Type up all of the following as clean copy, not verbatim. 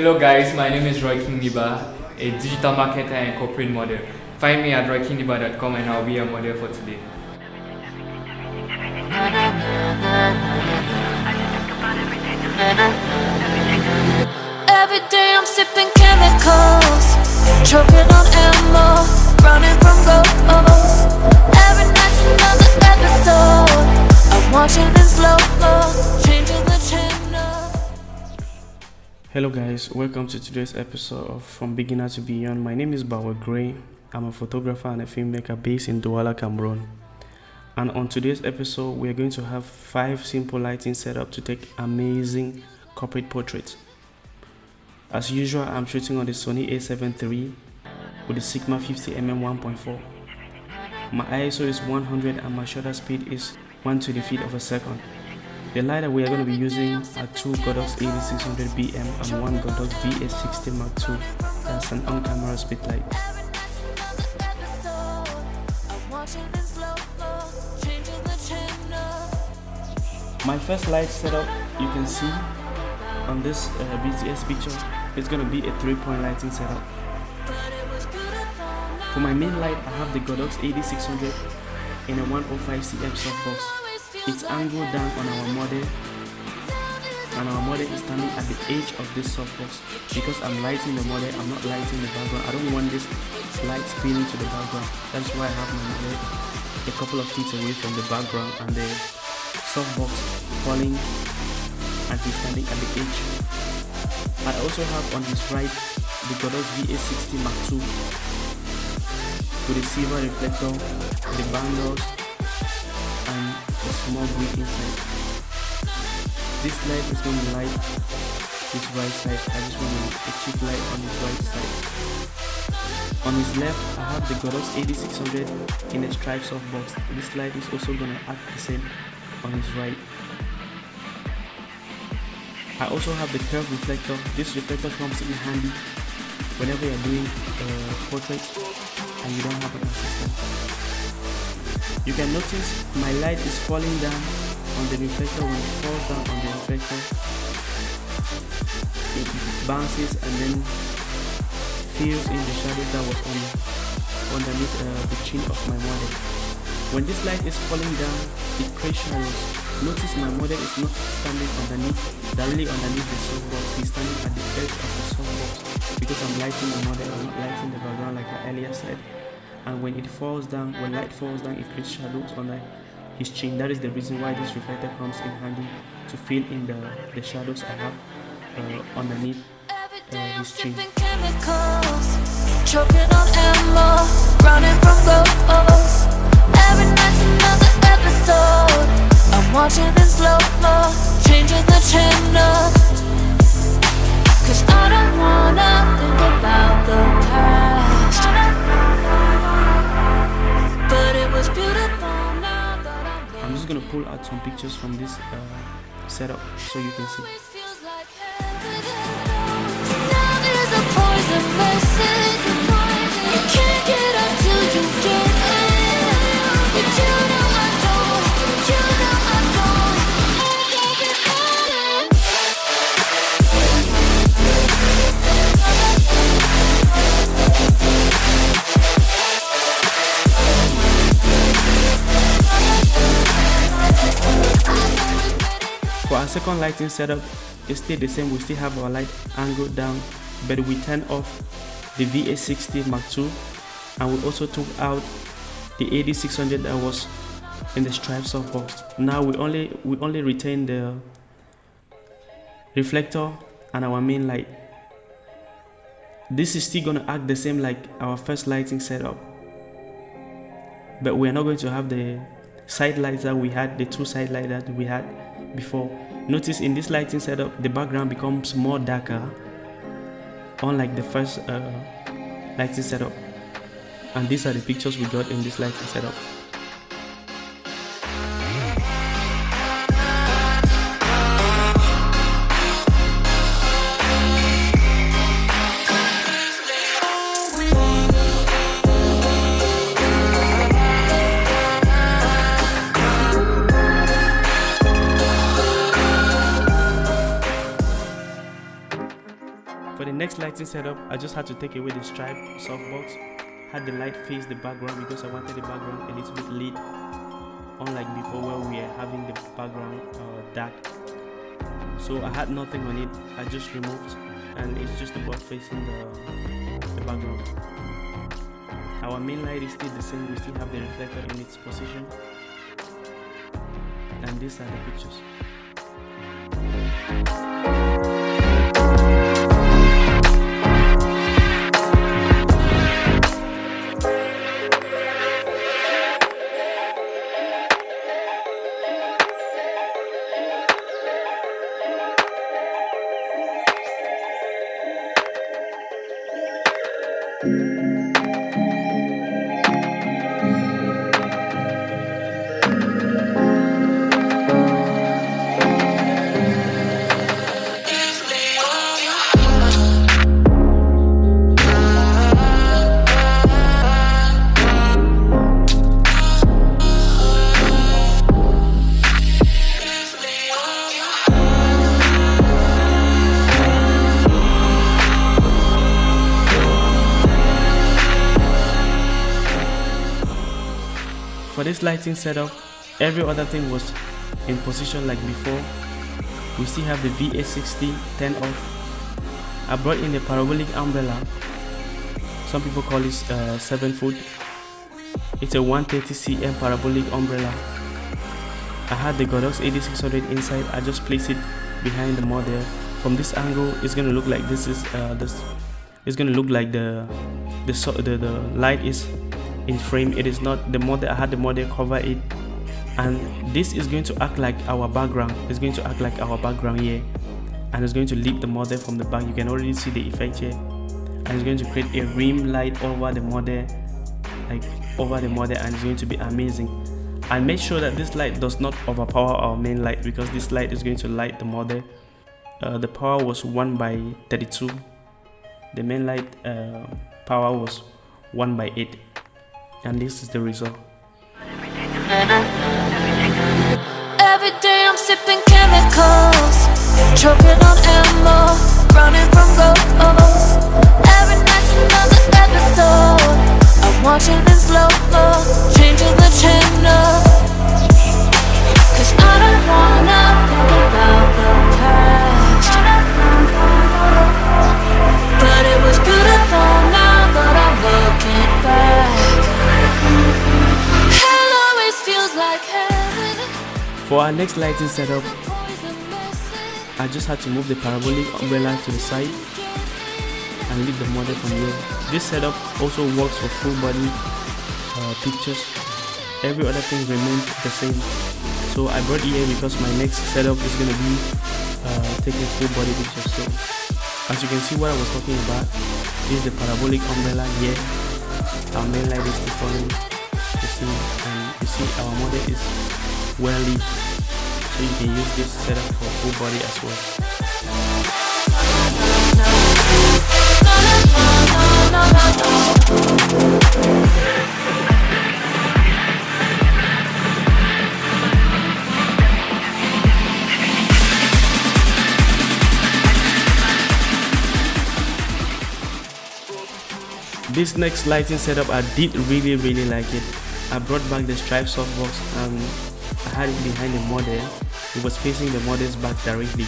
Hello guys, my name is Roy Kingniba, a digital marketer and corporate model. Find me at roykingniba.com and I'll be your model for today. Every day I'm sipping chemicals, choking on ammo, running from ghosts. Every night's another episode. I'm watching in slow-mo, changing the channel. Hello guys, welcome to today's episode of From Beginner to Beyond. My name is Bawa Gray. I'm a photographer and a filmmaker based in Douala, Cameroon. And on today's episode, we're going to have 5 simple lighting setup to take amazing corporate portraits. As usual, I'm shooting on the Sony a7 III with the Sigma 50mm 1.4. My ISO is 100 and my shutter speed is 1/25th of a second. The light that we are going to be using are 2 Godox 8600BM and 1 Godox VS60 Mark II. That's an on-camera speed light. My first light setup, you can see on this BTS picture, it's going to be a 3-point lighting setup. For my main light, I have the Godox 8600 in a 105cm softbox. It's angled down on our model, and our model is standing at the edge of this softbox. Because I'm lighting the model, I'm not lighting the background. I don't want this light spilling to the background. That's why I have my model a couple of feet away from the background and the softbox falling and he's standing at the edge. I also have on his right the Godox VS60 Mark II with the silver reflector, the bangles, and a small brick inside. This light is going to light his right side. I just want a cheap light on his right side. On his left, I have the Godox 8600 in a stripe softbox. This light is also going to act the same on his right. I also have the curved reflector. This reflector comes in handy whenever you're doing portrait and you don't have an assistant. You can notice my light is falling down on the reflector. When it falls down on the reflector, it bounces and then fills in the shadows that was underneath the chin of my model. When this light is falling down, it creates shadows. Notice my model is not standing directly underneath the softbox. He's standing at the edge of the softbox because I'm lighting the model, I'm not lighting the background like I earlier said. And when it falls down, when light falls down, it creates shadows under his chin. That is the reason why this reflector comes in handy to fill in the shadows I have underneath his chin. Choking on ammo, running from ghosts. Every night's another episode. I'm watching in slow-mo, changing the channel. Cause I don't wanna think about the past, but it was beautiful now that I'm just gonna pull out some pictures from this setup so you can see. now there's a poison message. You can't get up till you get in. But you know I don't, you know I don't. For our second lighting setup, it stayed the same. We still have our light angled down, but we turned off the VS60 Mark II, and we also took out the 8600 that was in the stripe softbox. Now we only retain the reflector and our main light. This is still gonna act the same like our first lighting setup, but we are not going to have the side lights that we had, the 2 side lights that we had before. Notice in this lighting setup, the background becomes more darker, unlike the first lighting setup. And these are the pictures we got in this lighting setup. For the next lighting setup, I just had to take away the stripe softbox, had the light face the background because I wanted the background a little bit lit, unlike before where we are having the background dark. So I had nothing on it, I just removed, and it's just the board facing the background. Our main light is still the same, we still have the reflector in its position, and these are the pictures. For this lighting setup, every other thing was in position like before. We still have the VA60 turned off. I brought in the parabolic umbrella. Some people call it 7 foot. It's a 130 cm parabolic umbrella. I had the Godox 8600 inside. I just placed it behind the model. From this angle, it's gonna look like this is It's gonna look like the light is in frame. It is not the model. I had the model cover it, and this is going to act like our background. It's going to act like our background here, and it's going to lead the model from the back. You can already see the effect here, and it's going to create a rim light over the model, and it's going to be amazing. And make sure that this light does not overpower our main light, because this light is going to light the model. The power was 1/32. The main light power was 1/8, and this is the result. Every day I'm sipping chemicals, choking on ammo, running from ghosts. Every night's another episode. I'm watching in slow-mo, changing the channel. 'Cause I don't wanna think about the past, but it was beautiful now that I'm looking back. Hell always feels like heaven. For our next lighting setup, I just had to move the parabolic umbrella to the side and leave the model from here. This setup also works for full body pictures. Every other thing remains the same. So I brought it here because my next setup is going to be taking full body pictures. So as you can see, what I was talking about is the parabolic umbrella here. Our main light is different, you see, and you see our model is well lit. So you can use this setup for full body as well. This next lighting setup, I did really like it. I brought back the stripe softbox and I had it behind the model. It was facing the model's back directly.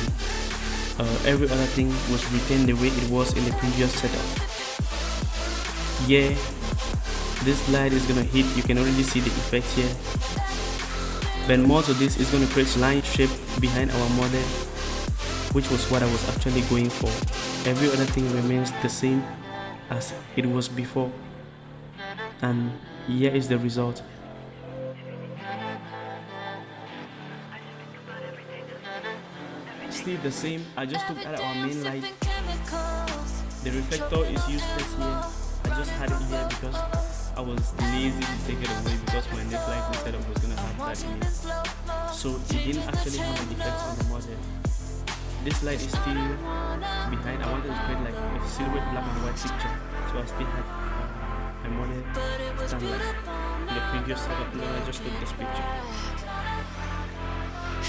Every other thing was retained the way it was in the previous setup. Yeah, this light is gonna hit. You can already see the effect here. But more to this is gonna create line shape behind our model, which was what I was actually going for. Every other thing remains the same as it was before, and here is the result. Still the same. I just took out our main light. The reflector is useless here. I just had it here because I was lazy to take it away, because my next lighting setup was gonna have that in it. So it didn't actually have an effect on the model. This light is still behind. I wanted to create like a silhouette black and white picture, so I still had my model stand like in the previous setup, and then I just took this picture.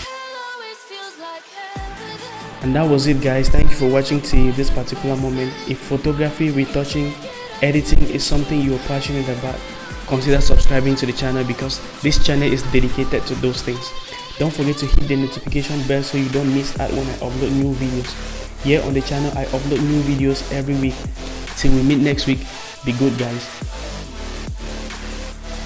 Hell always feels like heaven. And that was it, guys. Thank you for watching till this particular moment. If photography, retouching, editing is something you're passionate about, consider subscribing to the channel, because this channel is dedicated to those things. Don't forget to hit the notification bell so you don't miss out when I upload new videos. Here on the channel, I upload new videos every week. Till we meet next week, be good, guys.